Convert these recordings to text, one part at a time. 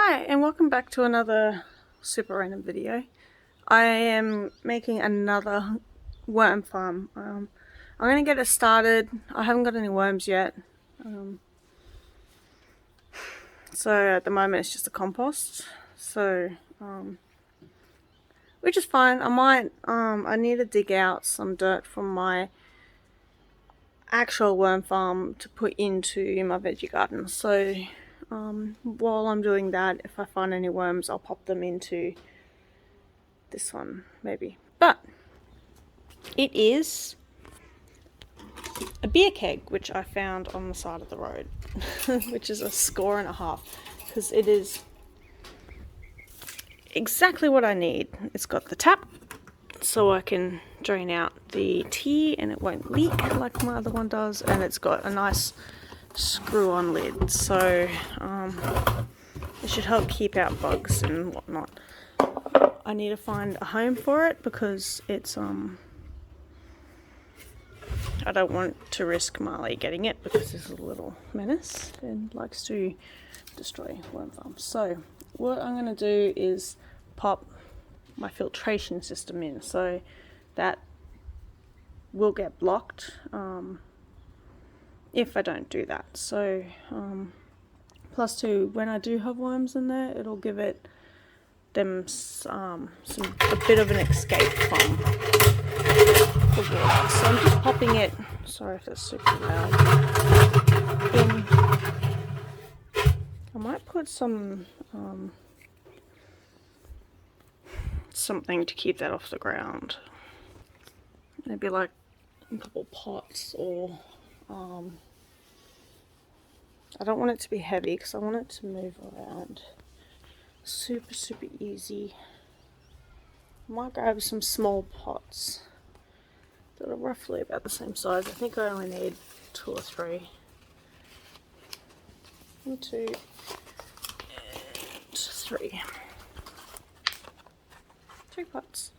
Hi, and welcome back to another super random video. I am making another worm farm. I'm going to get it started. I haven't got any worms yet. So at the moment it's just a compost. Which is fine. I need to dig out some dirt from my actual worm farm to put into my veggie garden. So while I'm doing that, if I find any worms, I'll pop them into this one maybe. But it is a beer keg which I found on the side of the road, which is $1.50 because it is exactly what I need. It's got the tap so I can drain out the tea and it won't leak like my other one does, and it's got a nice screw-on lid, so it should help keep out bugs and whatnot. I need to find a home for it because it's I don't want to risk Marley getting it because he's a little menace and likes to destroy worm farms. So what I'm going to do is pop my filtration system in, so that will get blocked if I don't do that. So plus two, when I do have worms in there, it'll give it them a bit of an escape from the water. So I'm just popping it, sorry if that's super loud, in. I might put some something to keep that off the ground, maybe like a couple pots, or I don't want it to be heavy because I want it to move around super easy. I might grab some small pots that are roughly about the same size. I think I only need 2 or 3. 1, 2, and 3. 3 pots.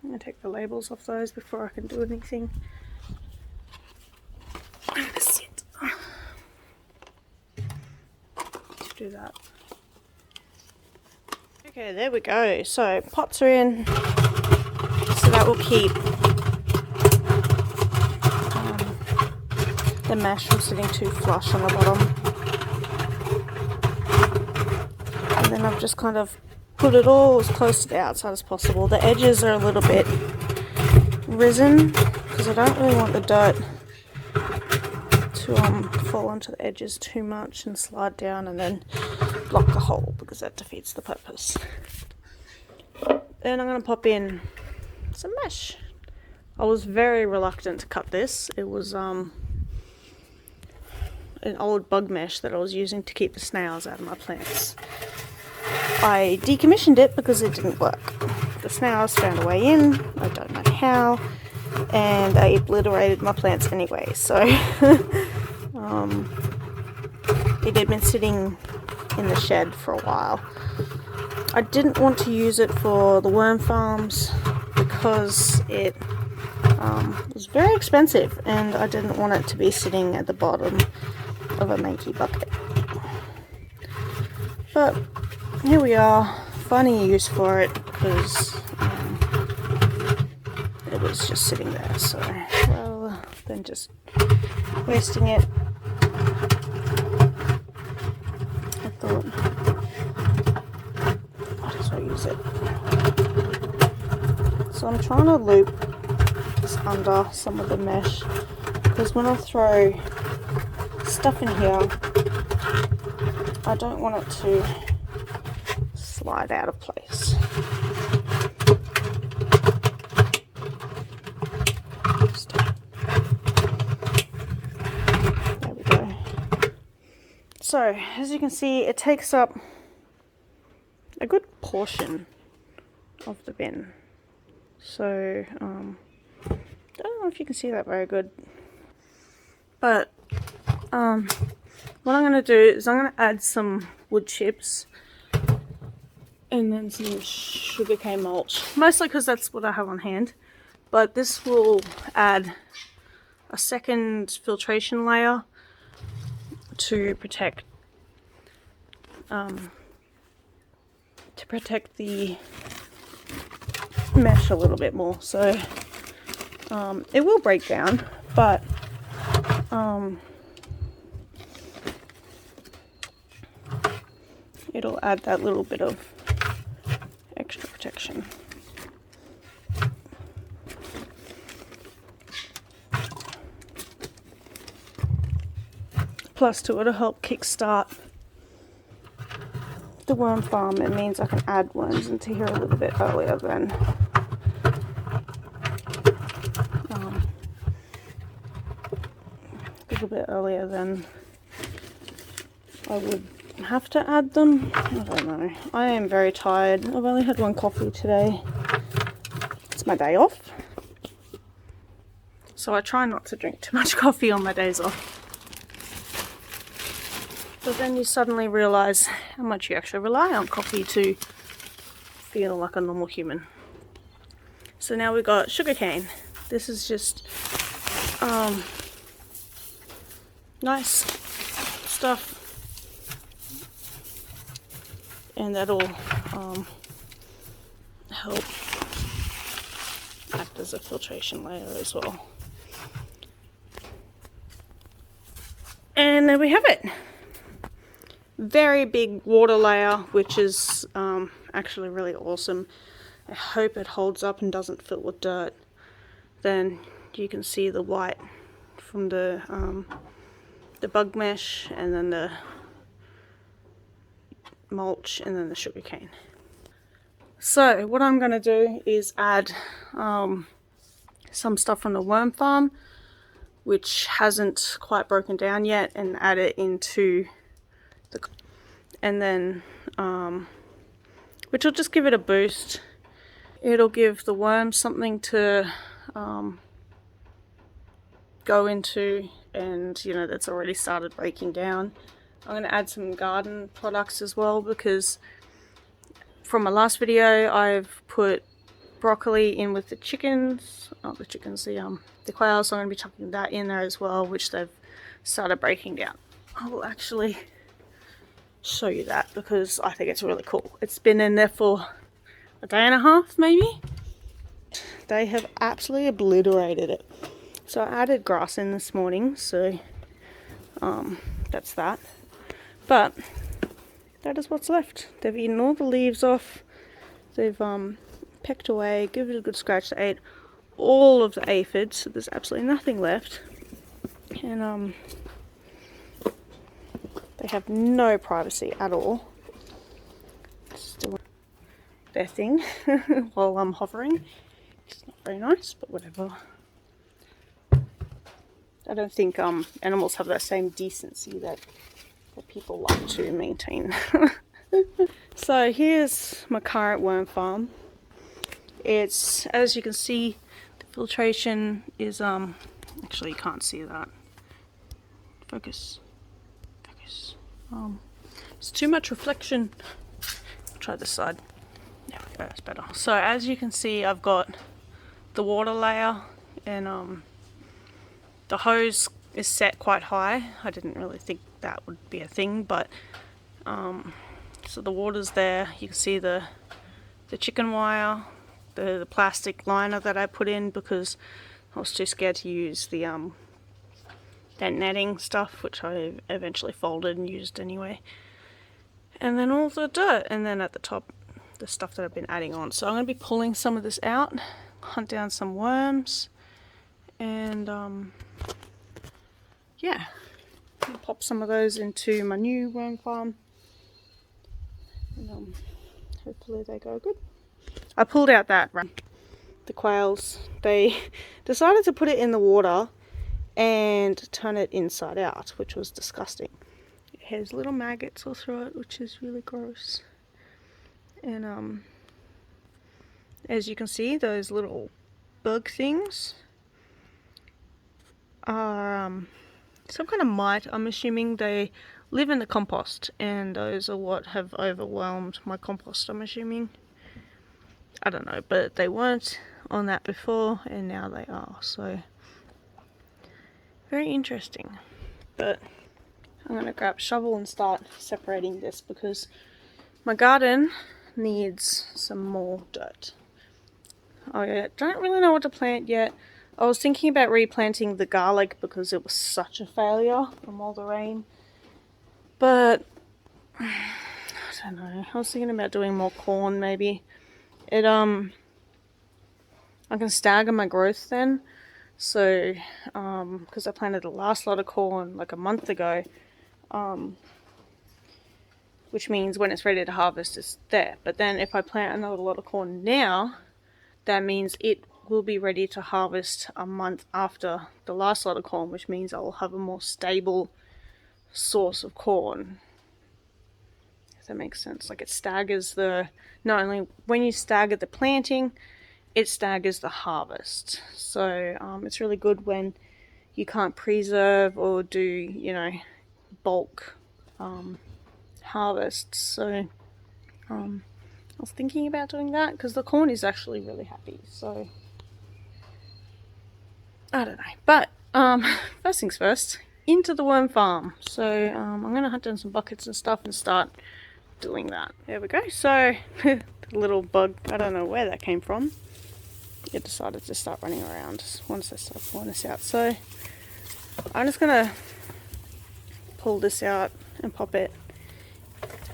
I'm going to take the labels off those before I can do anything. I'm going to sit to do that. Okay, there we go. So pots are in, so that will keep the mash from sitting too flush on the bottom. And then I've just kind of put it all as close to the outside as possible. The edges are a little bit risen because I don't really want the dirt to fall onto the edges too much and slide down and then block the hole, because that defeats the purpose. Then I'm going to pop in some mesh. I was very reluctant to cut this. It was an old bug mesh that I was using to keep the snails out of my plants. I decommissioned it because it didn't work. The snails found a way in, I don't know how, and they obliterated my plants anyway, so it had been sitting in the shed for a while. I didn't want to use it for the worm farms because it was very expensive and I didn't want it to be sitting at the bottom of a manky bucket. But here we are, finding a use for it because it was just sitting there, so rather than just wasting it, I thought might as well use it. So I'm trying to loop this under some of the mesh because when I throw stuff in here, I don't want it to slide out of place. There we go. So, as you can see, it takes up a good portion of the bin. So, don't know if you can see that very good. But, what I'm going to do is I'm going to add some wood chips and then some sugarcane mulch, mostly because that's what I have on hand, but this will add a second filtration layer to protect to protect the mesh a little bit more. So it will break down, but it'll add that little bit of extra protection. Plus, it'll help kickstart the worm farm. It means I can add worms into here a little bit earlier than I would have to add them. I don't know. I am very tired. I've only had one coffee today. It's my day off. So I try not to drink too much coffee on my days off. But then you suddenly realise how much you actually rely on coffee to feel like a normal human. So now we've got sugarcane. This is just nice stuff. And that'll help act as a filtration layer as well. And there we have it. Very big water layer, which is actually really awesome. I hope it holds up and doesn't fill with dirt. Then you can see the white from the bug mesh, and then the mulch, and then the sugarcane. So what I'm going to do is add some stuff from the worm farm, which hasn't quite broken down yet, and add it into the, and then which will just give it a boost. It'll give the worms something to go into, and you know, that's already started breaking down. I'm going to add some garden products as well, because from my last video I've put broccoli in with the chickens, not the chickens, the quails, so I'm going to be chucking that in there as well, which they've started breaking down. I will actually show you that because I think it's really cool. It's been in there for a day and a half maybe. They have absolutely obliterated it. So I added grass in this morning, so that's that. But that is what's left. They've eaten all the leaves off. They've pecked away, give it a good scratch. They ate all of the aphids, so there's absolutely nothing left. And they have no privacy at all. Just doing their thing while I'm hovering. It's not very nice, but whatever. I don't think animals have that same decency that people like to maintain. So here's my current worm farm. It's, as you can see, the filtration is actually you can't see that. Focus. It's too much reflection. I'll try this side. There we go, that's better. So as you can see, I've got the water layer, and the hose is set quite high. I didn't really think that would be a thing, but so the water's there. You can see the chicken wire, the plastic liner that I put in because I was too scared to use the that netting stuff, which I eventually folded and used anyway. And then all the dirt, and then at the top the stuff that I've been adding on. So I'm going to be pulling some of this out, hunt down some worms, and yeah, I'll pop some of those into my new worm farm, and hopefully they go good. I pulled out that the quails, they decided to put it in the water and turn it inside out, which was disgusting. It has little maggots all through it, which is really gross. And as you can see, those little bug things are some kind of mite. I'm assuming they live in the compost, and those are what have overwhelmed my compost, I'm assuming. I don't know, but they weren't on that before, and now they are, so very interesting. But I'm going to grab a shovel and start separating this because my garden needs some more dirt. I don't really know what to plant yet. I was thinking about replanting the garlic because it was such a failure from all the rain. But I don't know. I was thinking about doing more corn maybe. I can stagger my growth then. So, because I planted the last lot of corn like a month ago, which means when it's ready to harvest, it's there. But then if I plant another lot of corn now, that means it will be ready to harvest a month after the last lot of corn, which means I'll have a more stable source of corn. If that makes sense. Like it staggers the, not only when you stagger the planting, it staggers the harvest. So it's really good when you can't preserve or do, you know, bulk harvests. So I was thinking about doing that because the corn is actually really happy. So I don't know. But first things first, into the worm farm. So I'm going to hunt down some buckets and stuff and start doing that. There we go. So the little bug, I don't know where that came from. It decided to start running around once I started pulling this out. So I'm just going to pull this out and pop it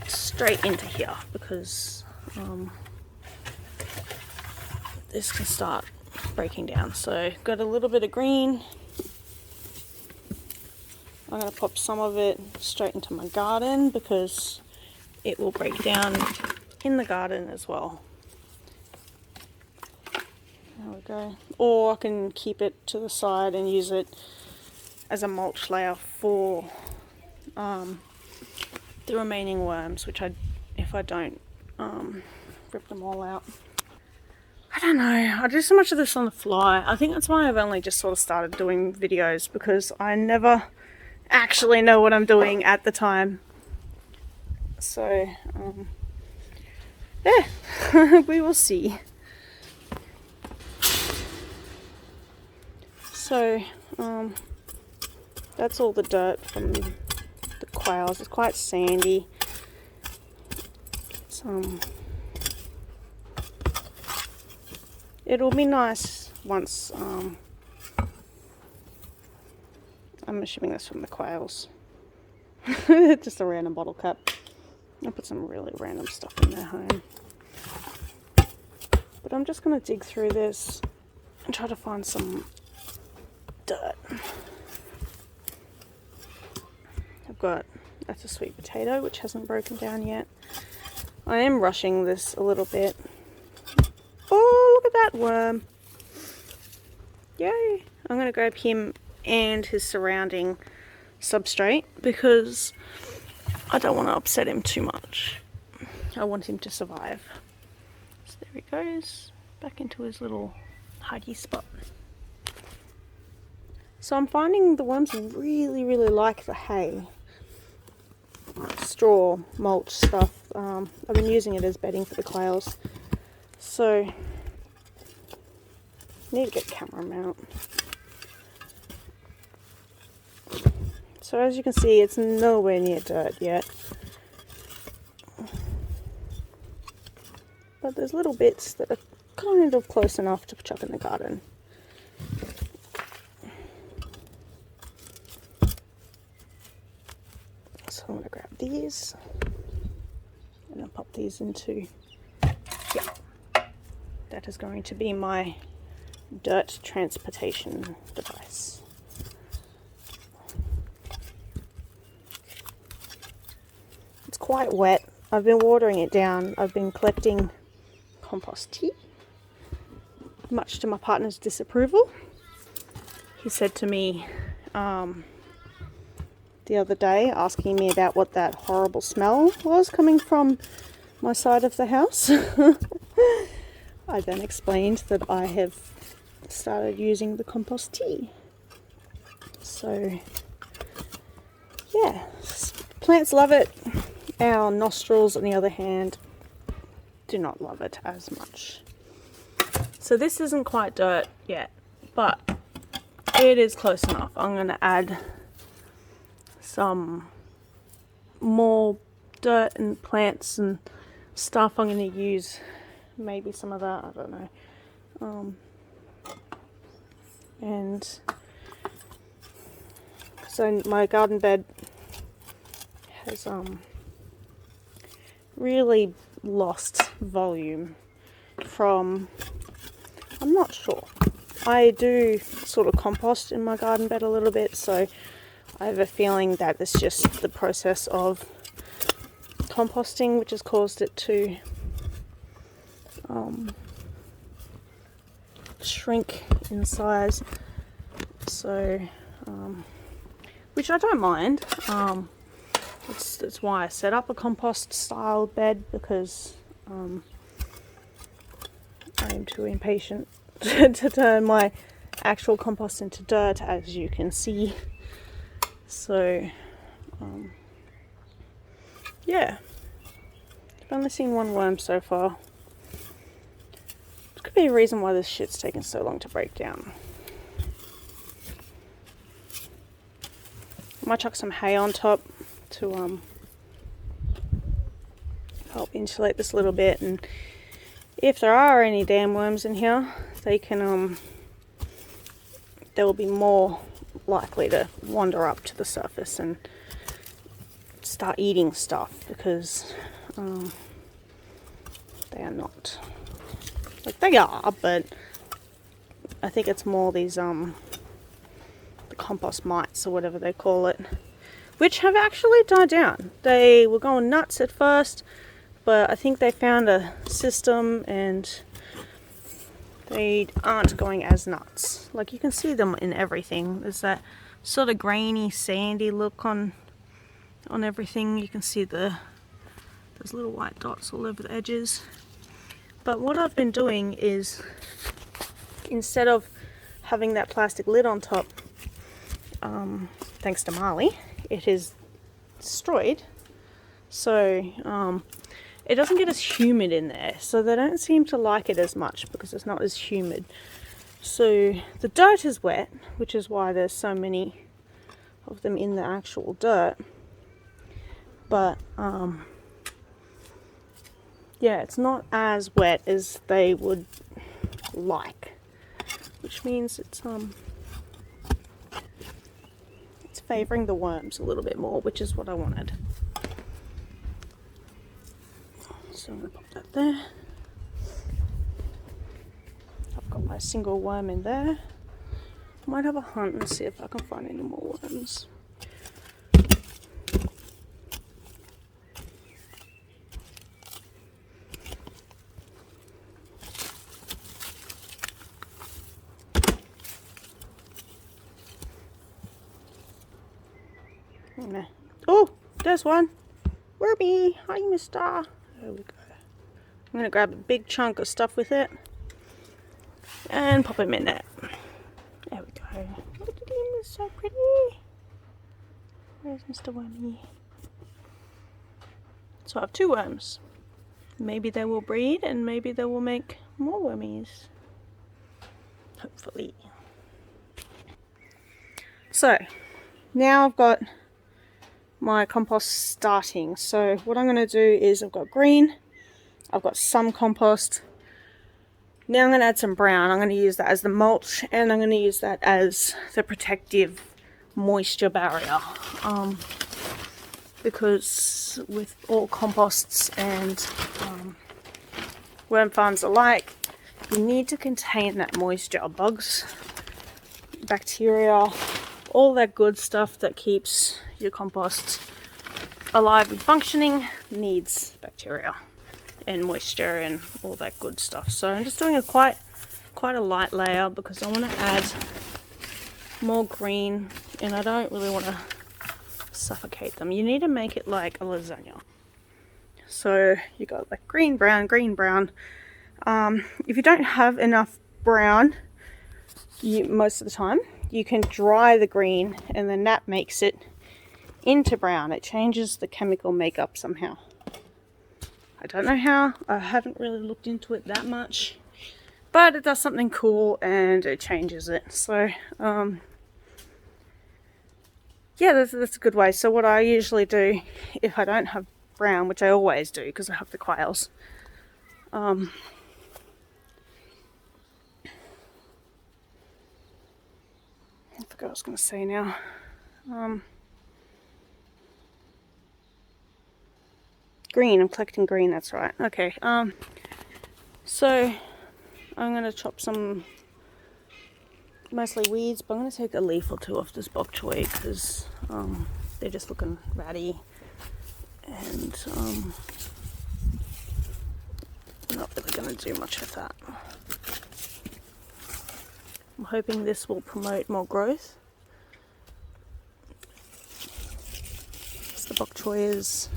straight into here because this can start breaking down. So got a little bit of green. I'm going to pop some of it straight into my garden because it will break down in the garden as well. There we go. Or I can keep it to the side and use it as a mulch layer for the remaining worms, which if I don't rip them all out. I don't know, I do so much of this on the fly. I think that's why I've only just sort of started doing videos, because I never actually know what I'm doing at the time. So, yeah, we will see. So, that's all the dirt from the quails. It's quite sandy. It's, it'll be nice once, I'm assuming that's from the quails. Just a random bottle cap. I'll put some really random stuff in their home. But I'm just going to dig through this and try to find some dirt. That's a sweet potato which hasn't broken down yet. I am rushing this a little bit. Oh, look at that worm. Yay. I'm going to grab him and his surrounding substrate because I don't want to upset him too much. I want him to survive. So there he goes, back into his little hidey spot. So I'm finding the worms really, really like the hay. Straw, mulch stuff. I've been using it as bedding for the quails. So, need to get camera mount. So as you can see, it's nowhere near dirt yet. But there's little bits that are kind of close enough to chuck in the garden. So I'm going to grab these and then pop these into, yeah, that is going to be my dirt transportation device. It's quite wet. I've been watering it down. I've been collecting compost tea, much to my partner's disapproval. He said to me the other day, asking me about what that horrible smell was coming from my side of the house. I then explained that I have started using the compost tea. So, yeah, plants love it. Our nostrils, on the other hand, do not love it as much. So this isn't quite dirt yet, but it is close enough. I'm going to add some more dirt and plants and stuff, I'm going to use maybe some of that, I don't know. And so my garden bed has really lost volume from, I'm not sure. I do sort of compost in my garden bed a little bit, so I have a feeling that it's just the process of composting which has caused it to shrink in size. So, which I don't mind. That's why I set up a compost style bed, because I am too impatient to turn my actual compost into dirt, as you can see. So yeah, I've only seen one worm so far. It could be a reason why this shit's taken so long to break down. I might chuck some hay on top to help insulate this a little bit, and if there are any damn worms in here, they can they will be more likely to wander up to the surface and start eating stuff, because they are not, like, they are, but I think it's more these the compost mites or whatever they call it, which have actually died down. They were going nuts at first, but I think they found a system and they aren't going as nuts. Like, you can see them in everything. There's that sort of grainy, sandy look on everything. You can see those little white dots all over the edges. But what I've been doing is, instead of having that plastic lid on top, thanks to Marley, it is destroyed. So it doesn't get as humid in there, so they don't seem to like it as much because it's not as humid. So the dirt is wet, which is why there's so many of them in the actual dirt. But yeah, it's not as wet as they would like, which means it's favouring the worms a little bit more, which is what I wanted. So I'm going to pop that there. I've got my single worm in there. I might have a hunt and see if I can find any more worms. Oh, there's one. Wormy, hi mister. There we go. I'm going to grab a big chunk of stuff with it and pop him in there. There we go. Look at him, he's so pretty. Where's Mr. Wormy? So I have 2 worms. Maybe they will breed and maybe they will make more wormies. Hopefully. So now I've got my compost starting. So what I'm going to do is, I've got green, I've got some compost. Now I'm going to add some brown. I'm going to use that as the mulch, and I'm going to use that as the protective moisture barrier. Because with all composts and worm farms alike, you need to contain that moisture. Bugs, bacteria, all that good stuff that keeps your compost alive and functioning needs bacteria and moisture and all that good stuff. So I'm just doing a quite a light layer because I want to add more green, and I don't really want to suffocate them. You need to make it like a lasagna. So you got like green, brown, green, brown. If you don't have enough brown, most of the time, you can dry the green and then that makes it into brown. It changes the chemical makeup somehow. I don't know how. I haven't really looked into it that much, but it does something cool and it changes it. So yeah, that's a good way. So what I usually do, if I don't have brown, which I always do because I have the quails, I forgot what I was going to say now. Green, I'm collecting green, that's right. Okay, so I'm going to chop some, mostly weeds, but I'm going to take a leaf or two off this bok choy because they're just looking ratty, and I'm not really going to do much with that. I'm hoping this will promote more growth. The bok choy is,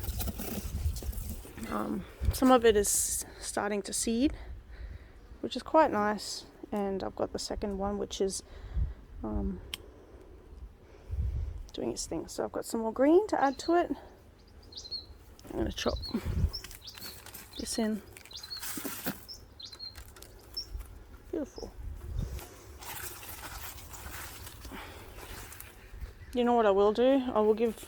some of it is starting to seed, which is quite nice, and I've got the second one which is doing its thing. So I've got some more green to add to it. I'm going to chop this in. Beautiful. You know what I will do? I'll give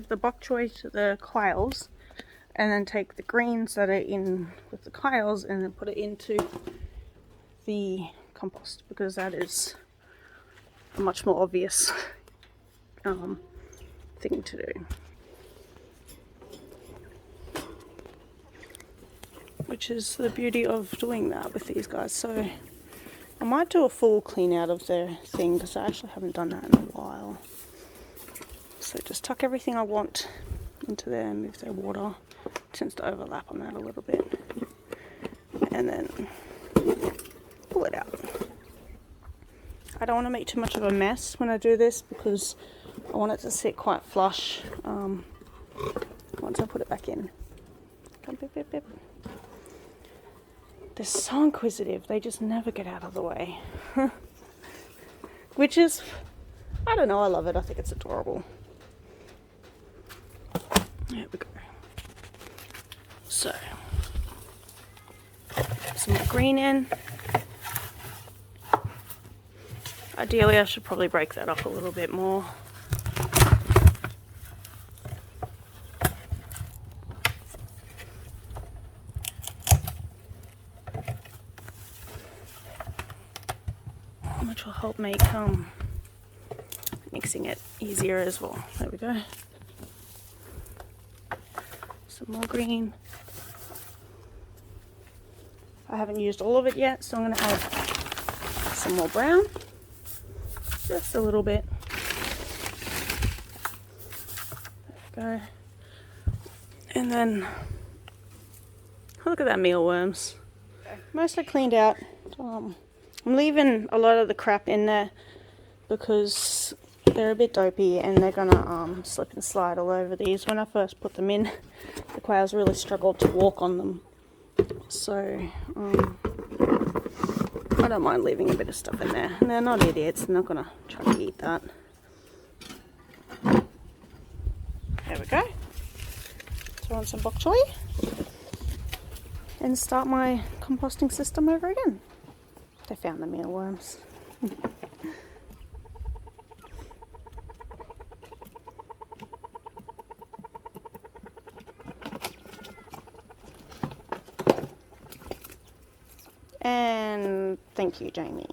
the bok choy to the quails, and then take the greens that are in with the quails and then put it into the compost, because that is a much more obvious thing to do. Which is the beauty of doing that with these guys. So I might do a full clean out of their thing because I actually haven't done that in a while. So just tuck everything I want into there and move their water. It tends to overlap on that a little bit. And then pull it out. I don't want to make too much of a mess when I do this because I want it to sit quite flush once I put it back in. Come, bip, bip, bip. They're so inquisitive, they just never get out of the way. Which is, I don't know, I love it, I think it's adorable. There we go. So, some more green in. Ideally I should probably break that up a little bit more. Which will help make mixing it easier as well. There we go. Some more green. I haven't used all of it yet, so I'm going to add some more brown. Just a little bit. There we go. And then, look at that mealworms. Mostly cleaned out. I'm leaving a lot of the crap in there because they're a bit dopey and they're gonna slip and slide all over these. When I first put them in, the quails really struggled to walk on them. So I don't mind leaving a bit of stuff in there. And they're not idiots, they're not gonna try to eat that. There we go. Throw on some bok choy and start my composting system over again. They found the mealworms. And thank you, Jamie.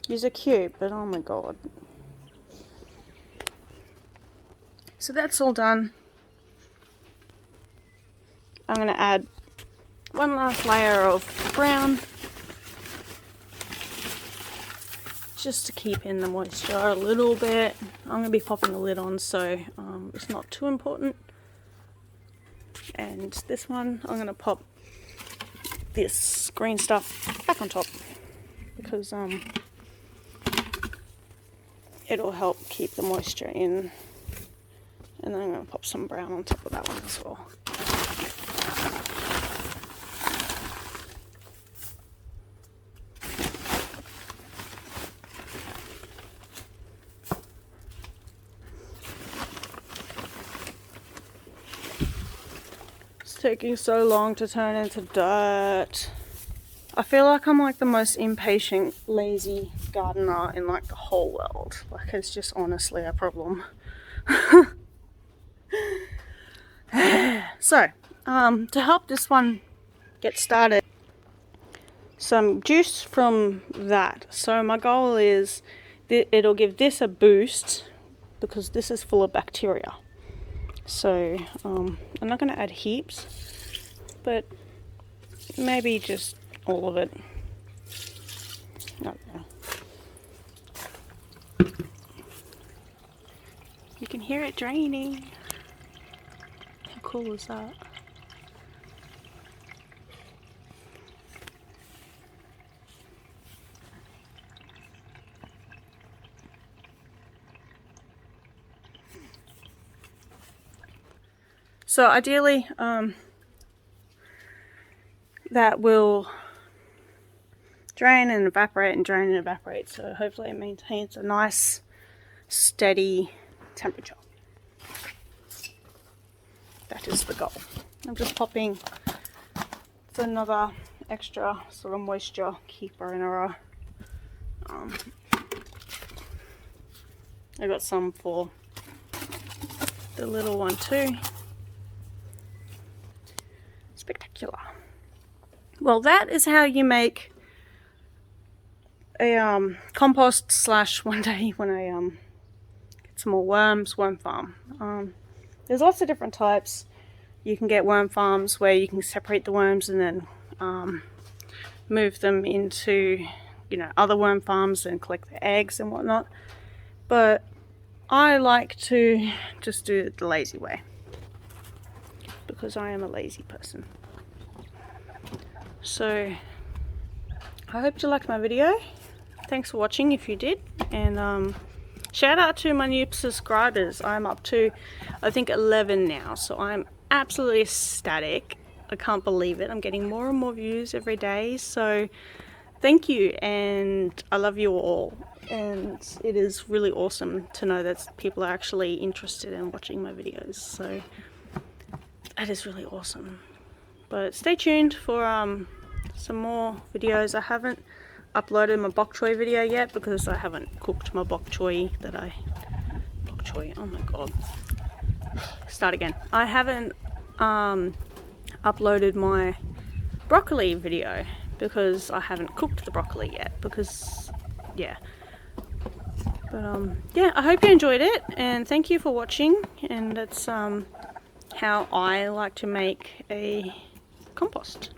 These are cute, but oh my god. So that's all done. I'm going to add one last layer of brown just to keep in the moisture a little bit. I'm going to be popping the lid on, so it's not too important. And this one, I'm going to pop this green stuff back on top because it'll help keep the moisture in. And then I'm going to pop some brown on top of that one as well. Taking so long to turn into dirt. I feel like I'm like the most impatient, lazy gardener in like the whole world. Like it's just honestly a problem. So, to help this one get started, some juice from that. So my goal is it'll give this a boost because this is full of bacteria. So I'm not going to add heaps, but maybe just all of it. Okay. You can hear it draining. How cool is that? So ideally, that will drain and evaporate. So hopefully it maintains a nice, steady temperature. That is the goal. I'm just popping. It's another extra sort of moisture keeper in a row. I got some for the little one too. Spectacular. Well, that is how you make a compost slash one day when I get some more worms, worm farm. There's lots of different types. You can get worm farms where you can separate the worms and then move them into, you know, other worm farms and collect the eggs and whatnot. But I like to just do it the lazy way because I am a lazy person. So I hope you liked my video. Thanks for watching if you did, and shout out to my new subscribers. I'm up to, I think, 11 now, so I'm absolutely ecstatic. I can't believe it. I'm getting more and more views every day, so thank you, and I love you all. And it is really awesome to know that people are actually interested in watching my videos, so that is really awesome. But stay tuned for some more videos. I haven't uploaded my bok choy video yet because I haven't cooked my bok choy oh my god, start again. I haven't uploaded my broccoli video because I haven't cooked the broccoli yet, because yeah. But yeah, I hope you enjoyed it, and thank you for watching. And that's how I like to make a compost.